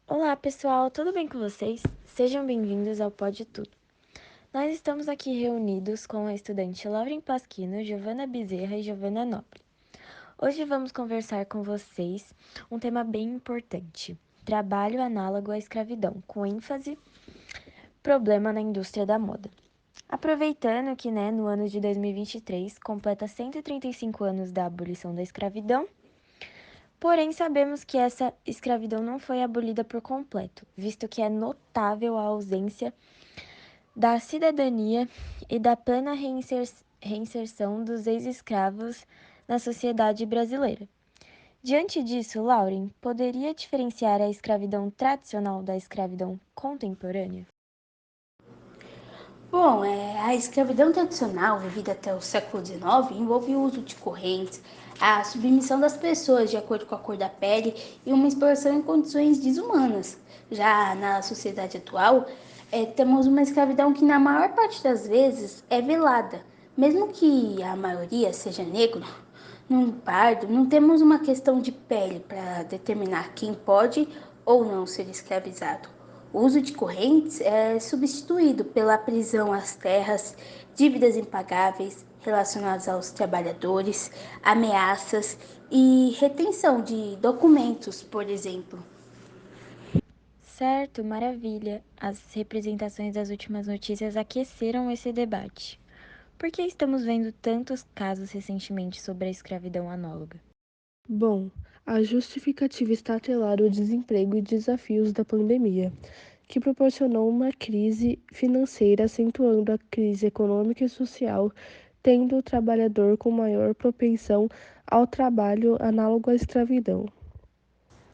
Olá, pessoal, tudo bem com vocês? Sejam bem-vindos ao Pode Tudo. Nós estamos aqui reunidos com a estudante Lauren Pasquino, Giovana Bezerra e Giovana Nobre. Hoje vamos conversar com vocês um tema bem importante: trabalho análogo à escravidão, com ênfase problema na indústria da moda. Aproveitando que, no ano de 2023, completa 135 anos da abolição da escravidão. Porém, sabemos que essa escravidão não foi abolida por completo, visto que é notável a ausência da cidadania e da plena reinserção dos ex-escravos na sociedade brasileira. Diante disso, Lauren, poderia diferenciar a escravidão tradicional da escravidão contemporânea? Bom, a escravidão tradicional, vivida até o século XIX, envolve o uso de correntes, a submissão das pessoas de acordo com a cor da pele e uma exploração em condições desumanas. Já na sociedade atual, temos uma escravidão que, na maior parte das vezes, é velada. Mesmo que a maioria seja negro, no pardo, não temos uma questão de pele para determinar quem pode ou não ser escravizado. O uso de correntes é substituído pela prisão às terras, dívidas impagáveis relacionadas aos trabalhadores, ameaças e retenção de documentos, por exemplo. Certo, maravilha. As representações das últimas notícias aqueceram esse debate. Por que estamos vendo tantos casos recentemente sobre a escravidão análoga? Bom, a justificativa está atrelada ao desemprego e desafios da pandemia, que proporcionou uma crise financeira, acentuando a crise econômica e social, tendo o trabalhador com maior propensão ao trabalho análogo à escravidão.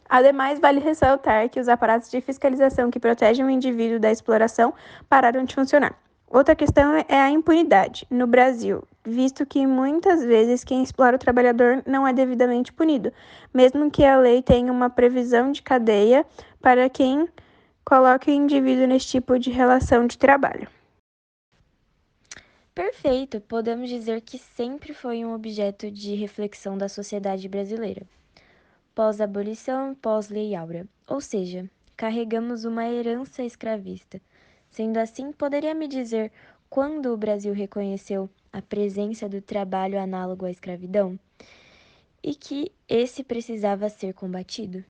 Ademais, vale ressaltar que os aparatos de fiscalização que protegem o indivíduo da exploração pararam de funcionar. Outra questão é a impunidade no Brasil, visto que muitas vezes quem explora o trabalhador não é devidamente punido, mesmo que a lei tenha uma previsão de cadeia para quem coloque o indivíduo nesse tipo de relação de trabalho. Perfeito, podemos dizer que sempre foi um objeto de reflexão da sociedade brasileira, pós-abolição, pós-Lei Áurea, ou seja, carregamos uma herança escravista. Sendo assim, poderia me dizer quando o Brasil reconheceu a presença do trabalho análogo à escravidão e que esse precisava ser combatido?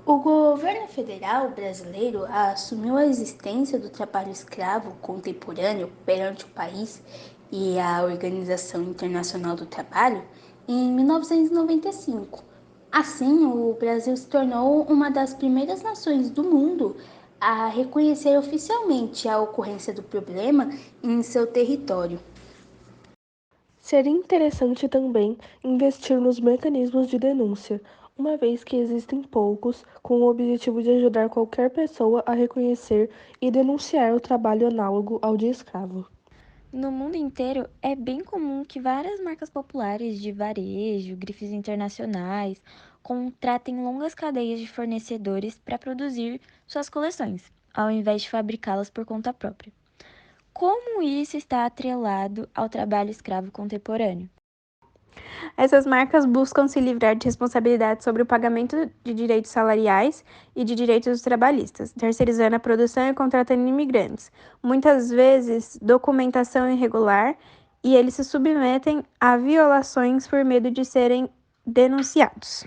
O governo federal brasileiro assumiu a existência do trabalho escravo contemporâneo perante o país e a Organização Internacional do Trabalho em 1995. Assim, o Brasil se tornou uma das primeiras nações do mundo a reconhecer oficialmente a ocorrência do problema em seu território. Seria interessante também investir nos mecanismos de denúncia, uma vez que existem poucos, com o objetivo de ajudar qualquer pessoa a reconhecer e denunciar o trabalho análogo ao de escravo. No mundo inteiro, é bem comum que várias marcas populares de varejo, grifes internacionais, contratem longas cadeias de fornecedores para produzir suas coleções, ao invés de fabricá-las por conta própria. Como isso está atrelado ao trabalho escravo contemporâneo? Essas marcas buscam se livrar de responsabilidade sobre o pagamento de direitos salariais e de direitos trabalhistas, terceirizando a produção e contratando imigrantes, muitas vezes documentação irregular, e eles se submetem a violações por medo de serem denunciados.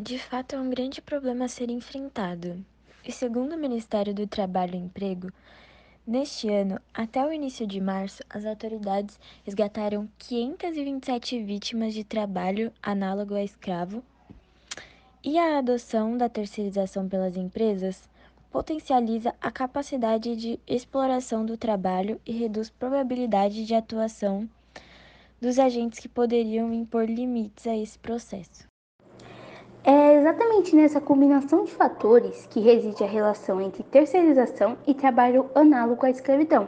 De fato, é um grande problema a ser enfrentado. E segundo o Ministério do Trabalho e Emprego, neste ano, até o início de março, as autoridades resgataram 527 vítimas de trabalho análogo a escravo e a adoção da terceirização pelas empresas potencializa a capacidade de exploração do trabalho e reduz probabilidade de atuação dos agentes que poderiam impor limites a esse processo. É exatamente nessa combinação de fatores que reside a relação entre terceirização e trabalho análogo à escravidão.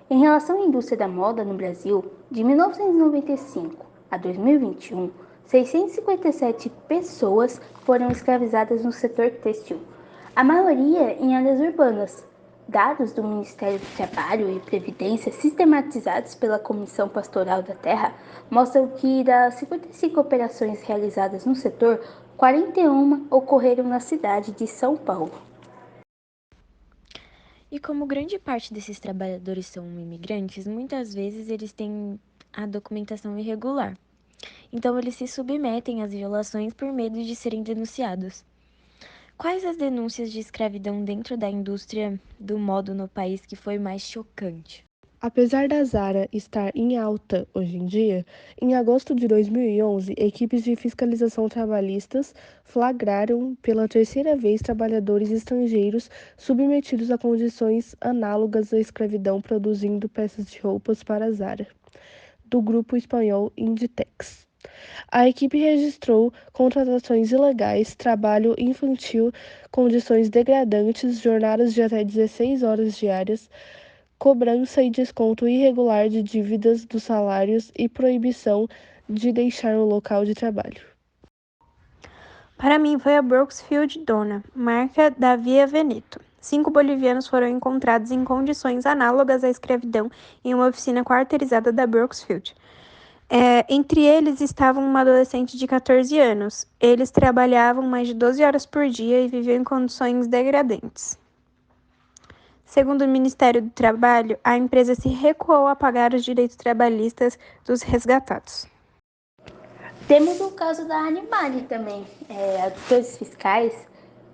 Em relação à indústria da moda no Brasil, de 1995 a 2021, 657 pessoas foram escravizadas no setor têxtil, a maioria em áreas urbanas. Dados do Ministério do Trabalho e Previdência, sistematizados pela Comissão Pastoral da Terra, mostram que das 55 operações realizadas no setor, 41 ocorreram na cidade de São Paulo. E como grande parte desses trabalhadores são imigrantes, muitas vezes eles têm a documentação irregular. Então, eles se submetem às violações por medo de serem denunciados. Quais as denúncias de escravidão dentro da indústria do modo no país que foi mais chocante? Apesar da Zara estar em alta hoje em dia, em agosto de 2011, equipes de fiscalização trabalhistas flagraram pela terceira vez trabalhadores estrangeiros submetidos a condições análogas à escravidão produzindo peças de roupas para a Zara, do grupo espanhol Inditex. A equipe registrou contratações ilegais, trabalho infantil, condições degradantes, jornadas de até 16 horas diárias, cobrança e desconto irregular de dívidas dos salários e proibição de deixar o local de trabalho. Para mim, foi a Brooksfield Dona, marca da Via Veneto. 5 bolivianos foram encontrados em condições análogas à escravidão em uma oficina quarteirizada da Brooksfield. Entre eles estavam uma adolescente de 14 anos. Eles trabalhavam mais de 12 horas por dia e viviam em condições degradantes. Segundo o Ministério do Trabalho, a empresa se recuou a pagar os direitos trabalhistas dos resgatados. Temos o caso da Animale também. Auditores fiscais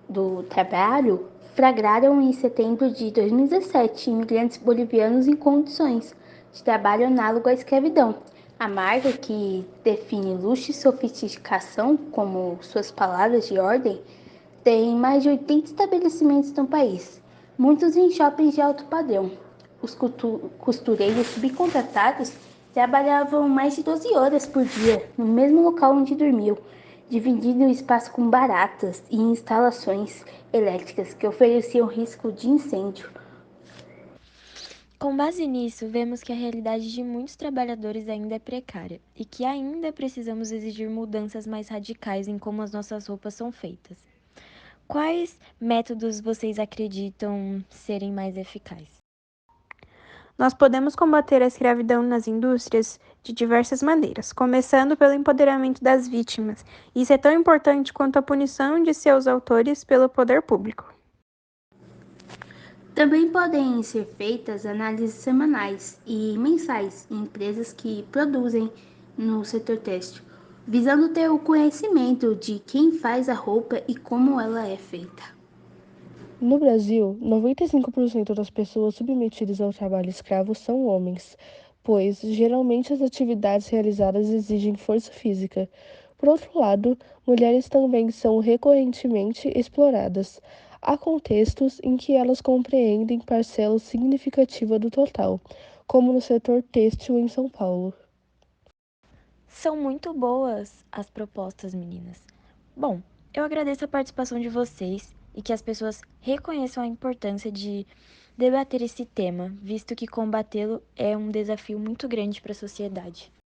do trabalho flagraram em setembro de 2017 imigrantes bolivianos em condições de trabalho análogo à escravidão. A marca, que define luxo e sofisticação como suas palavras de ordem, tem mais de 80 estabelecimentos no país, muitos em shoppings de alto padrão. Os costureiros subcontratados trabalhavam mais de 12 horas por dia no mesmo local onde dormiam, dividindo o espaço com baratas e instalações elétricas que ofereciam risco de incêndio. Com base nisso, vemos que a realidade de muitos trabalhadores ainda é precária e que ainda precisamos exigir mudanças mais radicais em como as nossas roupas são feitas. Quais métodos vocês acreditam serem mais eficazes? Nós podemos combater a escravidão nas indústrias de diversas maneiras, começando pelo empoderamento das vítimas. Isso é tão importante quanto a punição de seus autores pelo poder público. Também podem ser feitas análises semanais e mensais em empresas que produzem no setor têxtil, visando ter o conhecimento de quem faz a roupa e como ela é feita. No Brasil, 95% das pessoas submetidas ao trabalho escravo são homens, pois geralmente as atividades realizadas exigem força física. Por outro lado, mulheres também são recorrentemente exploradas. Há contextos em que elas compreendem parcela significativa do total, como no setor têxtil em São Paulo. São muito boas as propostas, meninas. Bom, eu agradeço a participação de vocês e que as pessoas reconheçam a importância de debater esse tema, visto que combatê-lo é um desafio muito grande para a sociedade.